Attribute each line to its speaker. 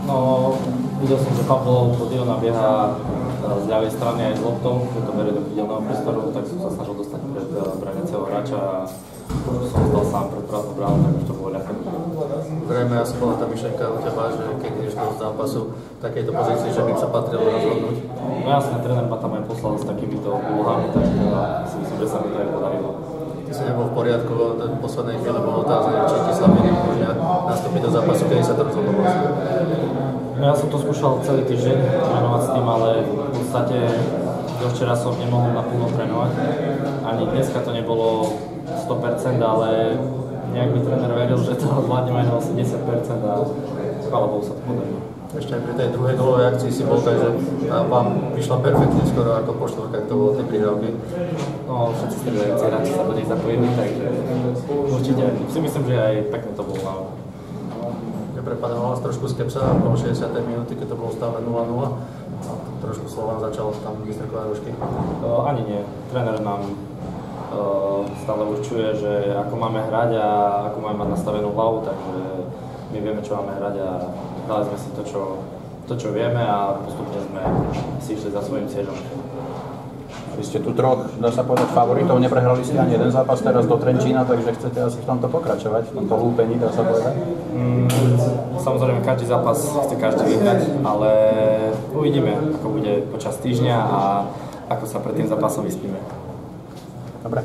Speaker 1: No, videl som, že Pavlo Podiona bieha z ľavej strany aj s loptou, že to berie do krídelného priestoru, tak som sa snažil dostať pred braniaceho hráča a som stal sám pred prázdnou bránou, tak už to bolo ľahké.
Speaker 2: Zrejme asi bola tá myšlenka u teba, že keď ideš do zápasu v takejto pozícii, že by sa patrilo rozhodnúť.
Speaker 1: No jasne, tréner ma tam aj poslal s takýmito úlohami, tak si myslím, že sa mi to aj podarilo.
Speaker 2: Ty si nebol v poriadku, v poslednej chvíli bolo otázne, či ti slabiny umožnia nastúpiť do zápasu, kedy sa to rozhodlo vlastne.
Speaker 1: No ja som to skúšal celý týždeň trénovať s tým, ale v podstate do včera som nemohol naplno trénovať. Ani dneska to nebolo 100%, ale nejak by tréner veril, že to zvládnem aj na 80% a chvála Bohu sa to podarilo.
Speaker 2: Ešte aj pri tej druhej gólovej akcii si bol tak, že vám vyšla perfektne skoro ako po štvorkách, to bolo tie prihrávky.
Speaker 1: No všetci strieľajúci hráči sa do nej zapojili, takže určite si myslím, že aj pekne to bolo.
Speaker 2: Prepadala vás trošku skepsa po 60. minúty, keď to bolo stále 0-0 a trošku Slovan začal tam vystrkovať rušky.
Speaker 1: Ani nie. Tréner nám stále určuje, že ako máme hrať a ako máme mať nastavenú hlavu, takže my vieme, čo máme hrať a dali sme si to, čo vieme a postupne sme si išli za svojím cieľom.
Speaker 3: Vy ste tu troch, dá sa povedať, favoritov, neprehrali ste ani jeden zápas teraz do Trenčína, takže chcete asi v tomto pokračovať, v tomto lúpení, dá sa povedať?
Speaker 1: Samozrejme, každý zápas chce každý vyhrať, ale uvidíme, ako bude počas týždňa a ako sa pred tým zápasom vyspíme.
Speaker 3: Dobre.